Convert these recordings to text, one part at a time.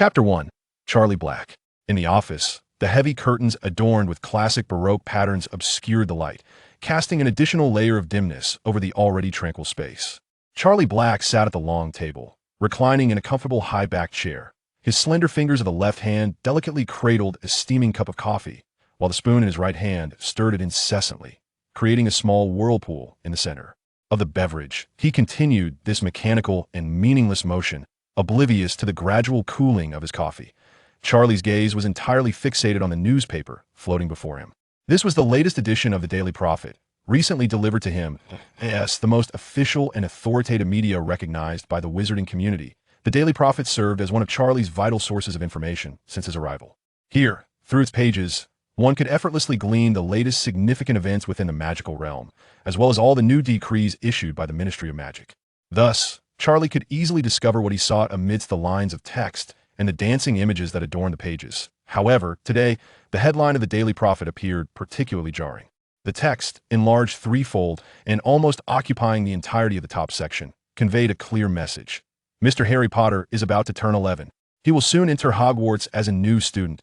Chapter 1. Charlie Black. In the office, the heavy curtains adorned with classic Baroque patterns obscured the light, casting an additional layer of dimness over the already tranquil space. Charlie Black sat at the long table, reclining in a comfortable high-backed chair. His slender fingers of the left hand delicately cradled a steaming cup of coffee, while the spoon in his right hand stirred it incessantly, creating a small whirlpool in the center of the beverage. He continued this mechanical and meaningless motion, oblivious to the gradual cooling of his coffee. Charlie's gaze was entirely fixated on the newspaper floating before him. This was the latest edition of the Daily Prophet, recently delivered to him. Yes, the most official and authoritative media recognized by the wizarding community. The Daily Prophet served as one of Charlie's vital sources of information since his arrival. Here, through its pages, one could effortlessly glean the latest significant events within the magical realm, as well as all the new decrees issued by the Ministry of Magic. Thus, Charlie could easily discover what he sought amidst the lines of text and the dancing images that adorn the pages. However, today, the headline of the Daily Prophet appeared particularly jarring. The text, enlarged threefold and almost occupying the entirety of the top section, conveyed a clear message. Mr. Harry Potter is about to turn 11. He will soon enter Hogwarts as a new student.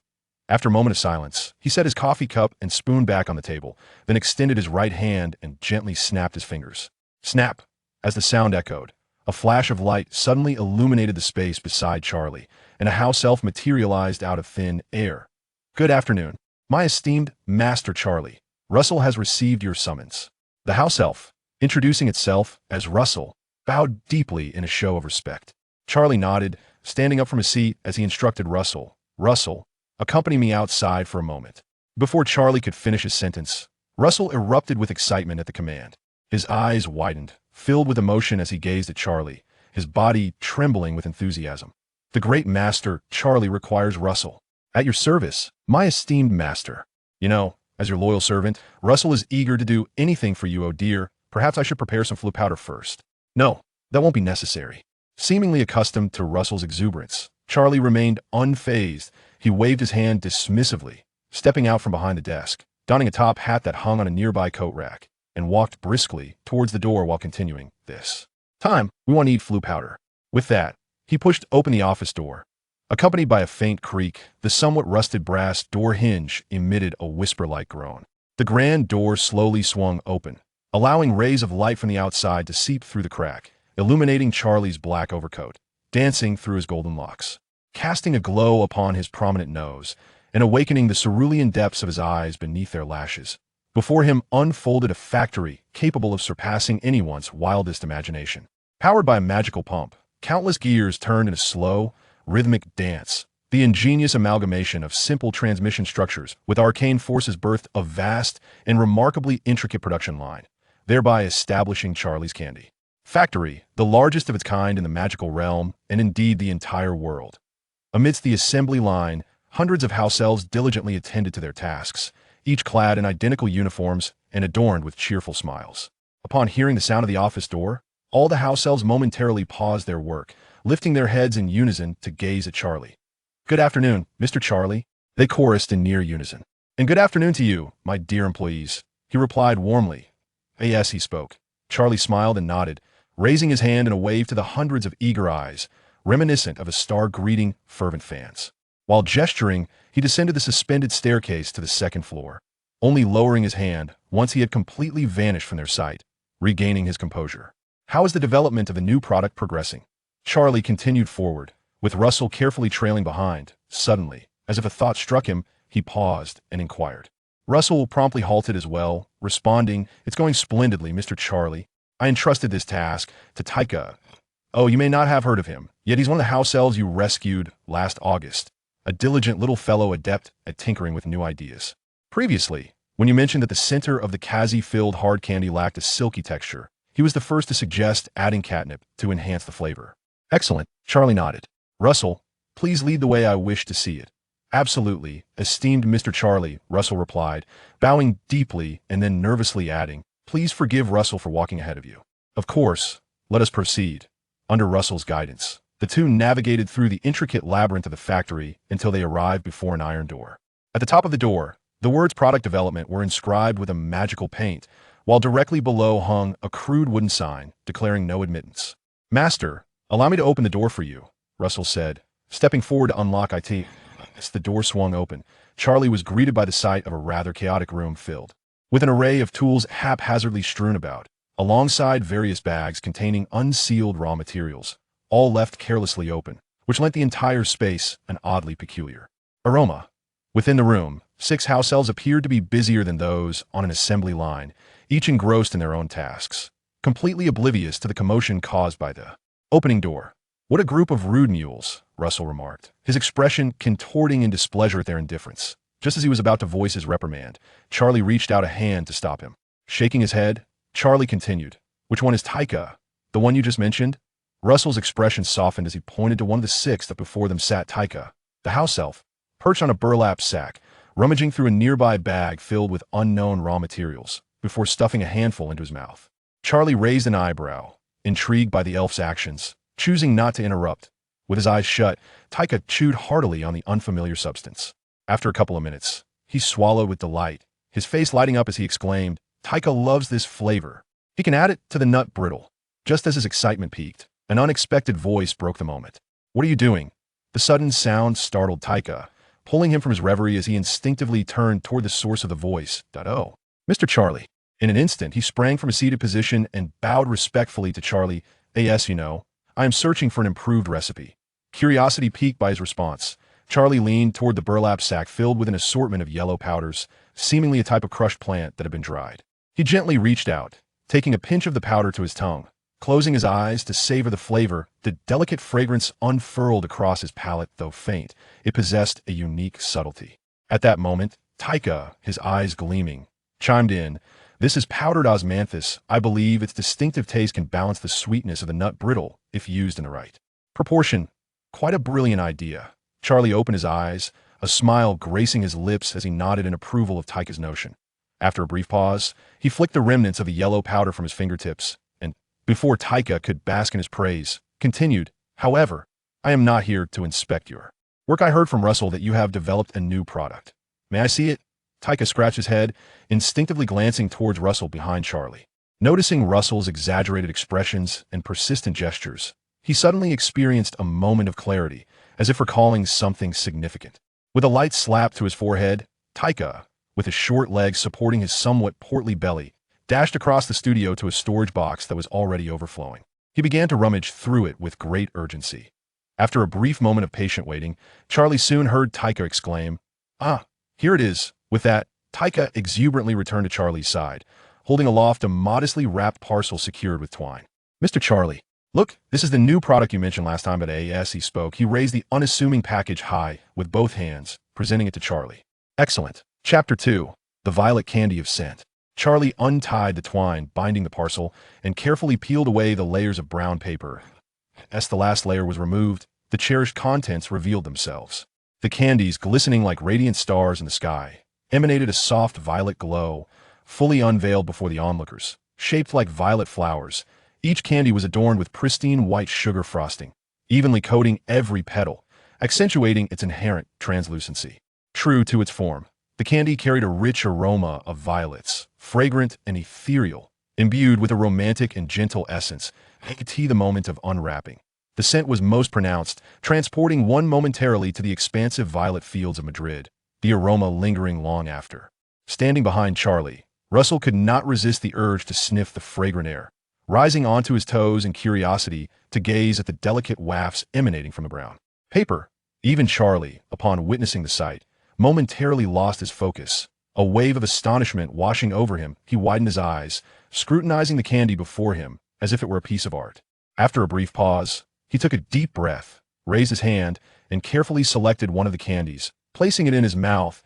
After a moment of silence, he set his coffee cup and spoon back on the table, then extended his right hand and gently snapped his fingers. Snap! As the sound echoed, a flash of light suddenly illuminated the space beside Charlie, and a house elf materialized out of thin air. Good afternoon, my esteemed Master Charlie. Russell has received your summons. The house elf, introducing itself as Russell, bowed deeply in a show of respect. Charlie nodded, standing up from his seat as he instructed Russell. Russell, accompany me outside for a moment. Before Charlie could finish his sentence, Russell erupted with excitement at the command. His eyes widened, filled with emotion as he gazed at Charlie, his body trembling with enthusiasm. The great master, Charlie, requires Russell. At your service, my esteemed master. You know, as your loyal servant, Russell is eager to do anything for you, oh dear. Perhaps I should prepare some flu powder first. No, that won't be necessary. Seemingly accustomed to Russell's exuberance, Charlie remained unfazed. He waved his hand dismissively, stepping out from behind the desk, donning a top hat that hung on a nearby coat rack, and walked briskly towards the door while continuing, "This time, we won't need flu powder." With that, he pushed open the office door. Accompanied by a faint creak, the somewhat rusted brass door hinge emitted a whisper-like groan. The grand door slowly swung open, allowing rays of light from the outside to seep through the crack, illuminating Charlie's black overcoat, dancing through his golden locks, casting a glow upon his prominent nose, and awakening the cerulean depths of his eyes beneath their lashes. Before him unfolded a factory capable of surpassing anyone's wildest imagination. Powered by a magical pump, countless gears turned in a slow, rhythmic dance. The ingenious amalgamation of simple transmission structures with arcane forces birthed a vast and remarkably intricate production line, thereby establishing Charlie's Candy Factory, the largest of its kind in the magical realm, and indeed the entire world. Amidst the assembly line, hundreds of house elves diligently attended to their tasks, each clad in identical uniforms and adorned with cheerful smiles. Upon hearing the sound of the office door, all the house elves momentarily paused their work, lifting their heads in unison to gaze at Charlie. "Good afternoon, Mr. Charlie," they chorused in near unison. "And good afternoon to you, my dear employees," he replied warmly. "Yes," he spoke. Charlie smiled and nodded, raising his hand in a wave to the hundreds of eager eyes, reminiscent of a star greeting fervent fans. While gesturing, he descended the suspended staircase to the second floor, only lowering his hand once he had completely vanished from their sight, regaining his composure. "How is the development of the new product progressing?" Charlie continued forward, with Russell carefully trailing behind. Suddenly, as if a thought struck him, he paused and inquired. Russell promptly halted as well, responding, "It's going splendidly, Mr. Charlie. I entrusted this task to Tyka. Oh, you may not have heard of him, yet he's one of the house elves you rescued last August, a diligent little fellow adept at tinkering with new ideas. Previously, when you mentioned that the center of the Kazi-filled hard candy lacked a silky texture, he was the first to suggest adding catnip to enhance the flavor." "Excellent," Charlie nodded. "Russell, please lead the way. I wish to see it." "Absolutely, esteemed Mr. Charlie," Russell replied, bowing deeply and then nervously adding, "Please forgive Russell for walking ahead of you." "Of course, let us proceed." Under Russell's guidance, the two navigated through the intricate labyrinth of the factory until they arrived before an iron door. At the top of the door, the words "Product Development" were inscribed with a magical paint, while directly below hung a crude wooden sign declaring no admittance. "Master, allow me to open the door for you," Russell said, Stepping forward to unlock IT, as the door swung open, Charlie was greeted by the sight of a rather chaotic room filled with an array of tools haphazardly strewn about, alongside various bags containing unsealed raw materials, all left carelessly open, which lent the entire space an oddly peculiar aroma. Within the room, 6 house elves appeared to be busier than those on an assembly line, each engrossed in their own tasks, completely oblivious to the commotion caused by the opening door. "What a group of rude mules," Russell remarked, his expression contorting in displeasure at their indifference. Just as he was about to voice his reprimand, Charlie reached out a hand to stop him. Shaking his head, Charlie continued, "Which one is Taika? The one you just mentioned?" Russell's expression softened as he pointed to one of the 6 that before them sat Taika, the house elf, perched on a burlap sack, rummaging through a nearby bag filled with unknown raw materials, before stuffing a handful into his mouth. Charlie raised an eyebrow, intrigued by the elf's actions, choosing not to interrupt. With his eyes shut, Taika chewed heartily on the unfamiliar substance. After a couple of minutes, he swallowed with delight, his face lighting up as he exclaimed, "Taika loves this flavor. He can add it to the nut brittle." Just as his excitement peaked, an unexpected voice broke the moment. "What are you doing?" The sudden sound startled Taika, pulling him from his reverie as he instinctively turned toward the source of the voice. "Oh, Mr. Charlie." In an instant, he sprang from a seated position and bowed respectfully to Charlie. "Yes, you know, I am searching for an improved recipe." Curiosity piqued by his response, Charlie leaned toward the burlap sack filled with an assortment of yellow powders, seemingly a type of crushed plant that had been dried. He gently reached out, taking a pinch of the powder to his tongue. Closing his eyes to savor the flavor, the delicate fragrance unfurled across his palate, though faint. It possessed a unique subtlety. At that moment, Taika, his eyes gleaming, chimed in, "This is powdered osmanthus. I believe its distinctive taste can balance the sweetness of the nut brittle if used in the right proportion." Quite a brilliant idea. Charlie opened his eyes, a smile gracing his lips as he nodded in approval of Taika's notion. After a brief pause, he flicked the remnants of the yellow powder from his fingertips, and, before Taika could bask in his praise, continued, "However, I am not here to inspect your work. I heard from Russell that you have developed a new product. May I see it?" Taika scratched his head, instinctively glancing towards Russell behind Charlie. Noticing Russell's exaggerated expressions and persistent gestures, he suddenly experienced a moment of clarity, as if recalling something significant. With a light slap to his forehead, Taika, with his short legs supporting his somewhat portly belly, dashed across the studio to a storage box that was already overflowing. He began to rummage through it with great urgency. After a brief moment of patient waiting, Charlie soon heard Taika exclaim, "Ah, here it is." With that, Taika exuberantly returned to Charlie's side, holding aloft a modestly wrapped parcel secured with twine. "Mr. Charlie, look, this is the new product you mentioned last time at AES." He spoke. He raised the unassuming package high with both hands, presenting it to Charlie. "Excellent." Chapter 2, The Violet Candy of Scent. Charlie untied the twine binding the parcel and carefully peeled away the layers of brown paper. As the last layer was removed, the cherished contents revealed themselves. The candies, glistening like radiant stars in the sky, emanated a soft violet glow, fully unveiled before the onlookers, shaped like violet flowers. Each candy was adorned with pristine white sugar frosting, evenly coating every petal, accentuating its inherent translucency. True to its form, the candy carried a rich aroma of violets, fragrant and ethereal, imbued with a romantic and gentle essence. He could see the moment of unwrapping. The scent was most pronounced, transporting one momentarily to the expansive violet fields of Madrid, the aroma lingering long after. Standing behind Charlie, Russell could not resist the urge to sniff the fragrant air, rising onto his toes in curiosity to gaze at the delicate wafts emanating from the brown paper. Even Charlie, upon witnessing the sight, momentarily lost his focus. A wave of astonishment washing over him, he widened his eyes, scrutinizing the candy before him as if it were a piece of art. After a brief pause, he took a deep breath, raised his hand, and carefully selected one of the candies, placing it in his mouth.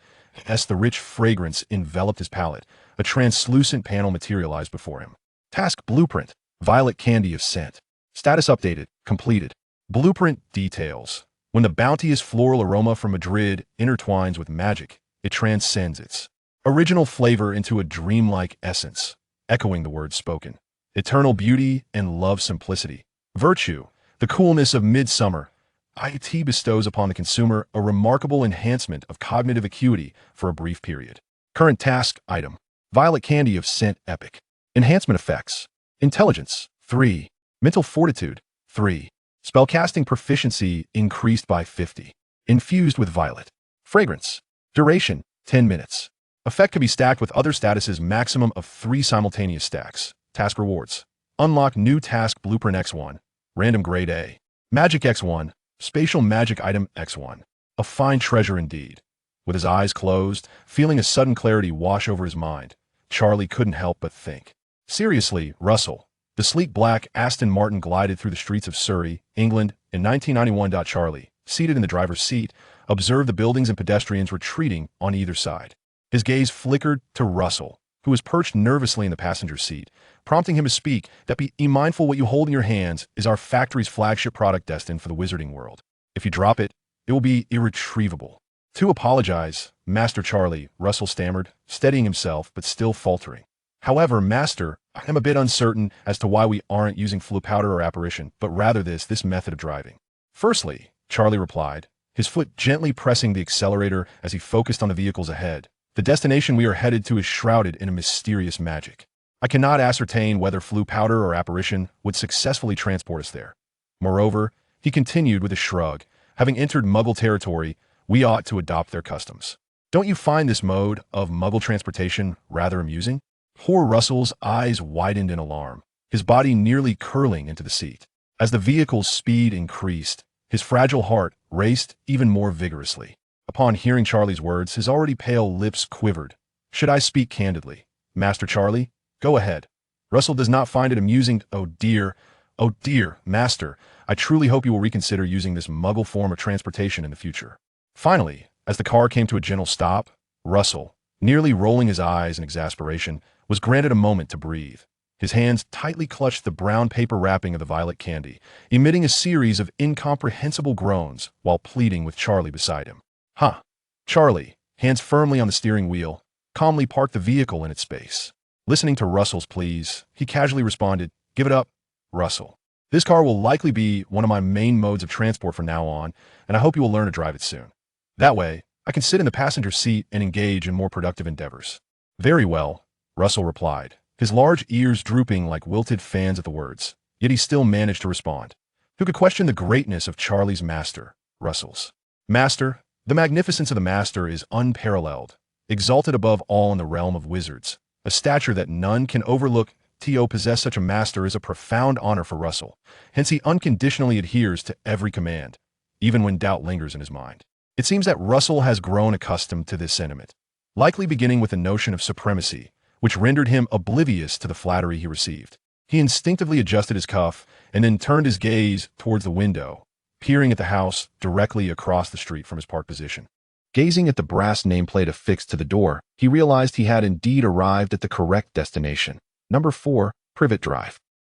As the rich fragrance enveloped his palate, a translucent panel materialized before him. Task Blueprint, Violet Candy of Scent. Status updated, completed. Blueprint details. When the bounteous floral aroma from Madrid intertwines with magic, it transcends its original flavor into a dreamlike essence, echoing the words spoken. Eternal beauty and love simplicity. Virtue, the coolness of midsummer. IT bestows upon the consumer a remarkable enhancement of cognitive acuity for a brief period. Current task item. Violet Candy of Scent Epic. Enhancement effects. Intelligence, 3. Mental fortitude, 3. Spellcasting proficiency increased by 50. Infused with violet. Fragrance. Duration, 10 minutes. Effect can be stacked with other statuses, maximum of 3 simultaneous stacks. Task rewards. Unlock new task blueprint X1. Random grade A. Magic X1. Spatial magic item X1. A fine treasure indeed. With his eyes closed, feeling a sudden clarity wash over his mind, Charlie couldn't help but think. Seriously, Russell. The sleek black Aston Martin glided through the streets of Surrey, England, in 1991. Charlie, seated in the driver's seat, observed the buildings and pedestrians retreating on either side. His gaze flickered to Russell, who was perched nervously in the passenger seat, prompting him to speak that be mindful what you hold in your hands is our factory's flagship product destined for the wizarding world. If you drop it, it will be irretrievable. To apologize, Master Charlie, Russell stammered, steadying himself but still faltering. However, Master, I am a bit uncertain as to why we aren't using flu powder or apparition, but rather this method of driving. Firstly, Charlie replied, his foot gently pressing the accelerator as he focused on the vehicles ahead. The destination we are headed to is shrouded in a mysterious magic. I cannot ascertain whether flu powder or apparition would successfully transport us there. Moreover, he continued with a shrug, having entered Muggle territory, we ought to adopt their customs. Don't you find this mode of Muggle transportation rather amusing? Poor Russell's eyes widened in alarm, his body nearly curling into the seat. As the vehicle's speed increased, his fragile heart raced even more vigorously. Upon hearing Charlie's words, his already pale lips quivered. Should I speak candidly? Master Charlie, go ahead. Russell does not find it amusing. Oh dear, Master, I truly hope you will reconsider using this Muggle form of transportation in the future. Finally, as the car came to a gentle stop, Russell, nearly rolling his eyes in exasperation, was granted a moment to breathe. His hands tightly clutched the brown paper wrapping of the violet candy, emitting a series of incomprehensible groans while pleading with Charlie beside him. Charlie, hands firmly on the steering wheel, calmly parked the vehicle in its space. Listening to Russell's pleas, he casually responded, Give it up, Russell. This car will likely be one of my main modes of transport from now on, and I hope you will learn to drive it soon. That way, I can sit in the passenger seat and engage in more productive endeavors. Very well, Russell replied, his large ears drooping like wilted fans at the words, yet he still managed to respond. Who could question the greatness of Charlie's master, Russell's? Master, the magnificence of the master is unparalleled, exalted above all in the realm of wizards, a stature that none can overlook. To possess such a master is a profound honor for Russell, hence he unconditionally adheres to every command, even when doubt lingers in his mind. It seems that Russell has grown accustomed to this sentiment, likely beginning with the notion of supremacy, which rendered him oblivious to the flattery he received. He instinctively adjusted his cuff and then turned his gaze towards the window, peering at the house directly across the street from his parked position. Gazing at the brass nameplate affixed to the door, he realized he had indeed arrived at the correct destination. Number 4, Privet Drive.